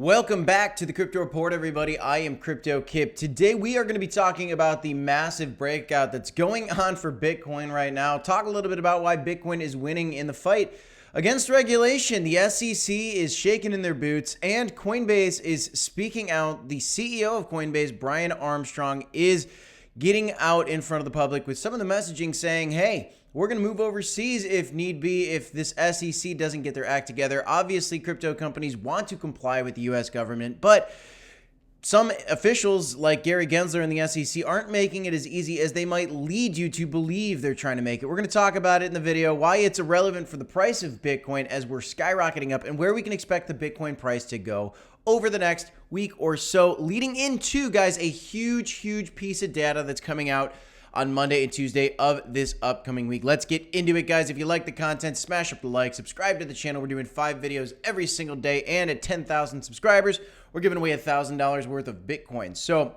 Welcome back to the Crypto Report, everybody. I am Crypto Kip. Today we are going to be talking about the massive breakout that's going on for Bitcoin right now. Talk a little bit about why Bitcoin is winning in the fight against regulation. The SEC is shaking in their boots and Coinbase is speaking out. The CEO of Coinbase, Brian Armstrong, is getting out in front of the public with some of the messaging saying, hey, we're going to move overseas if need be, if this SEC doesn't get their act together. Obviously, crypto companies want to comply with the US government, but some officials like Gary Gensler and the SEC aren't making it as easy as they might lead you to believe they're trying to make it. We're going to talk about it in the video, why it's irrelevant for the price of Bitcoin as we're skyrocketing up, and where we can expect the Bitcoin price to go over the next week or so, leading into, guys, a huge piece of data that's coming out on Monday and Tuesday of this upcoming week. Let's get into it, guys. If you like the content, smash up the like, subscribe to the channel. We're doing 5 videos every single day, and at 10,000 subscribers, we're giving away $1,000 worth of Bitcoin. So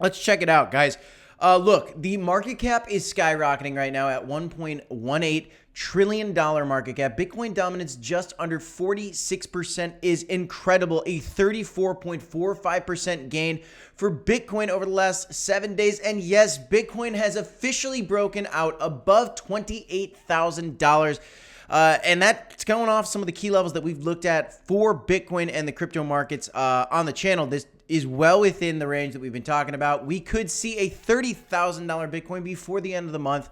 let's check it out, guys. Look, the market cap is skyrocketing right now at $1.18 trillion market cap. Bitcoin dominance just under 46% is incredible. A 34.45% gain for Bitcoin over the last 7 days. And yes, Bitcoin has officially broken out above $28,000. And that's going off some of the key levels that we've looked at for Bitcoin and the crypto markets on the channel. This is well within the range that we've been talking about. We could see a $30,000 Bitcoin before the end of the month.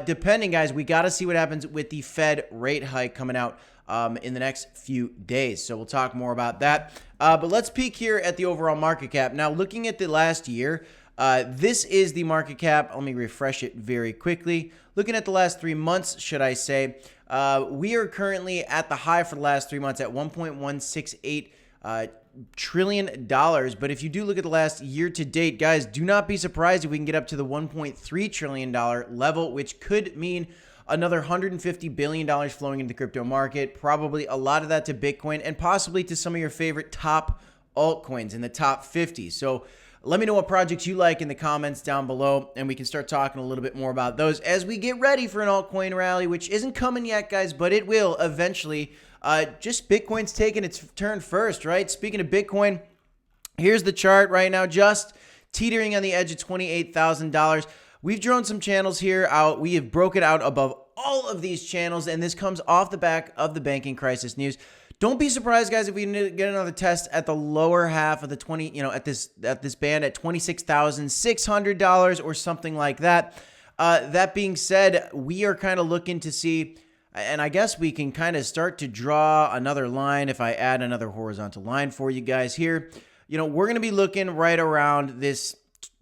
Depending, guys, we got to see what happens with the Fed rate hike coming out in the next few days. So we'll talk more about that. But let's peek here at the overall market cap. Now, looking at the last year, this is the market cap. Let me refresh it very quickly. Looking at the last 3 months, should I say, we are currently at the high for the last 3 months at $1.168 trillion. But if you do look at the last year to date, guys, do not be surprised if we can get up to the $1.3 trillion level, which could mean another $150 billion flowing into the crypto market, probably a lot of that to Bitcoin and possibly to some of your favorite top altcoins in the top 50. So let me know what projects you like in the comments down below, and we can start talking a little bit more about those as we get ready for an altcoin rally, which isn't coming yet, guys, but it will eventually. Just Bitcoin's taking its turn first, right? Speaking of Bitcoin, here's the chart right now, just teetering on the edge of $28,000. We've drawn some channels here out. We have broken out above all of these channels, and this comes off the back of the banking crisis news. Don't be surprised, guys, if we get another test at the lower half of the at this band at $26,600 or something like that. That being said, we are kind of looking to see, and I guess we can kind of start to draw another line if I add another horizontal line for you guys here. We're going to be looking right around this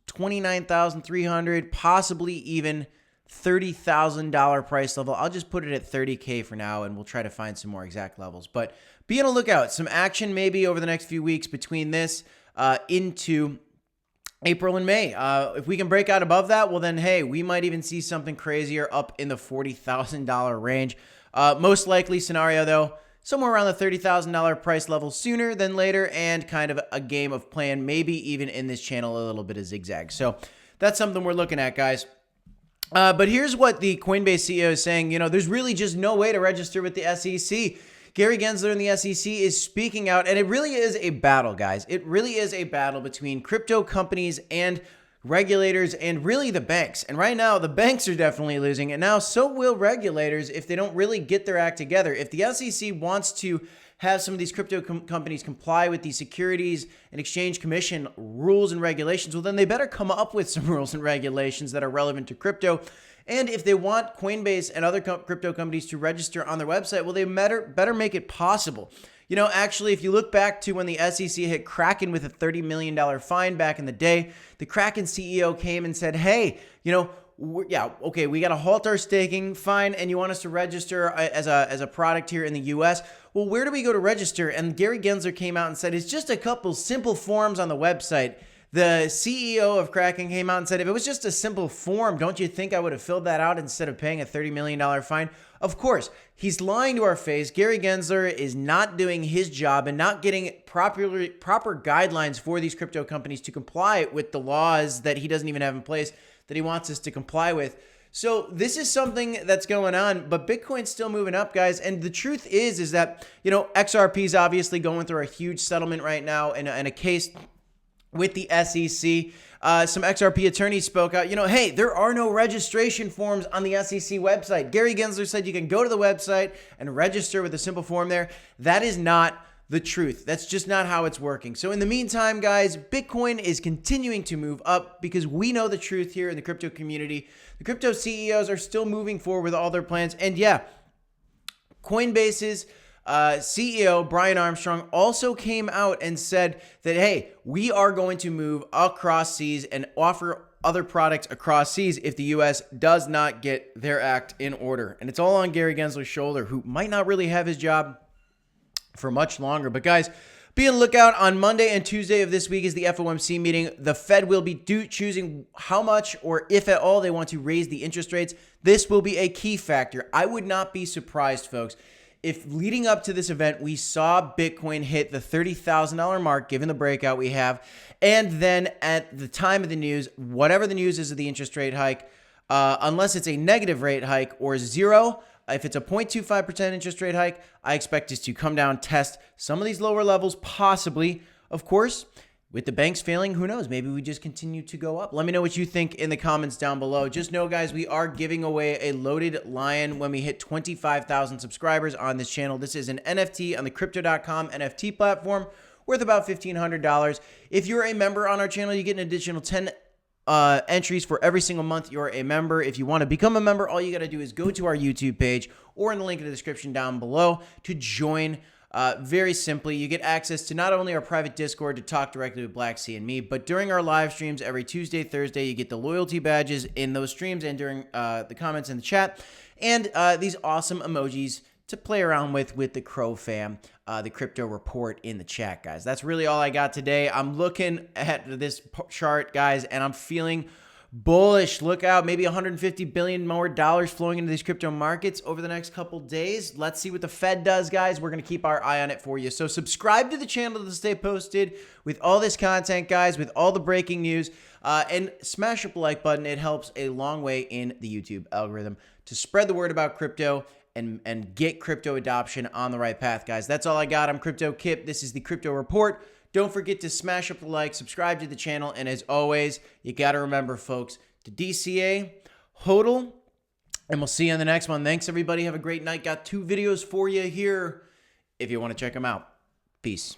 $29,300, possibly even $30,000 price level. I'll just put it at $30K for now, and we'll try to find some more exact levels. But be on the lookout. Some action maybe over the next few weeks between this into April and May. If we can break out above that, well then, hey, we might even see something crazier up in the $40,000 range. Most likely scenario, though, somewhere around the $30,000 price level sooner than later, and kind of a game of plan, maybe even in this channel a little bit of zigzag. So that's something we're looking at, guys. But here's what the Coinbase CEO is saying. There's really just no way to register with the SEC. Gary Gensler and the SEC is speaking out, and it really is a battle, guys. It really is a battle between crypto companies and regulators and really the banks. And right now, the banks are definitely losing, and now so will regulators if they don't really get their act together. If the SEC wants to have some of these crypto companies comply with the Securities and Exchange Commission rules and regulations, well, then they better come up with some rules and regulations that are relevant to crypto. And if they want Coinbase and other crypto companies to register on their website, well, they better make it possible. Actually, if you look back to when the SEC hit Kraken with a $30 million fine back in the day, the Kraken CEO came and said, hey, yeah, okay, we got to halt our staking, fine, and you want us to register as a product here in the US. Well, where do we go to register? And Gary Gensler came out and said, it's just a couple simple forms on the website. The CEO of Kraken came out and said, if it was just a simple form, don't you think I would have filled that out instead of paying a $30 million fine? Of course, he's lying to our face. Gary Gensler is not doing his job and not getting proper guidelines for these crypto companies to comply with the laws that he doesn't even have in place that he wants us to comply with. So this is something that's going on, but Bitcoin's still moving up, guys. And the truth is that, you know, XRP is obviously going through a huge settlement right now in a case with the SEC. Some XRP attorneys spoke out, you know, hey, there are no registration forms on the SEC website. Gary Gensler said you can go to the website and register with a simple form there. That is not the truth. That's just not how it's working. So in the meantime, guys, Bitcoin is continuing to move up because we know the truth here in the crypto community. The crypto CEOs are still moving forward with all their plans. And yeah, Coinbase's CEO Brian Armstrong also came out and said that, hey, we are going to move across seas and offer other products across seas if the US does not get their act in order. And it's all on Gary Gensler's shoulder, who might not really have his job for much longer. But guys, be on the lookout. On Monday and Tuesday of this week is the FOMC meeting. The Fed will be choosing how much or if at all they want to raise the interest rates. This will be a key factor. I would not be surprised, folks, if leading up to this event, we saw Bitcoin hit the $30,000 mark, given the breakout we have. And then at the time of the news, whatever the news is of the interest rate hike, unless it's a negative rate hike or zero, if it's a 0.25% interest rate hike, I expect us to come down, test some of these lower levels, possibly. Of course, with the banks failing, who knows? Maybe we just continue to go up. Let me know what you think in the comments down below. Just know, guys, we are giving away a loaded lion when we hit 25,000 subscribers on this channel. This is an NFT on the crypto.com NFT platform worth about $1,500. If you're a member on our channel, you get an additional 10 entries for every single month you're a member. If you want to become a member, all you got to do is go to our YouTube page or in the link in the description down below to join. Very simply, you get access to not only our private Discord to talk directly with Black Sea and me, but during our live streams every Tuesday, Thursday, you get the loyalty badges in those streams and during the comments in the chat, and these awesome emojis to play around with the Crow fam, the crypto report in the chat, guys. That's really all I got today. I'm looking at this chart, guys, and I'm feeling bullish. Look out, maybe $150 billion more flowing into these crypto markets over the next couple days. Let's see what the Fed does, guys. We're going to keep our eye on it for you. So subscribe to the channel to stay posted with all this content, guys, with all the breaking news, and smash up the like button. It helps a long way in the YouTube algorithm to spread the word about crypto and get crypto adoption on the right path, guys. That's all I got. I'm Crypto Kip. This is the Crypto Report. Don't forget to smash up the like, subscribe to the channel, and as always, you got to remember, folks, to DCA, HODL, and we'll see you on the next one. Thanks, everybody. Have a great night. Got 2 videos for you here if you want to check them out. Peace.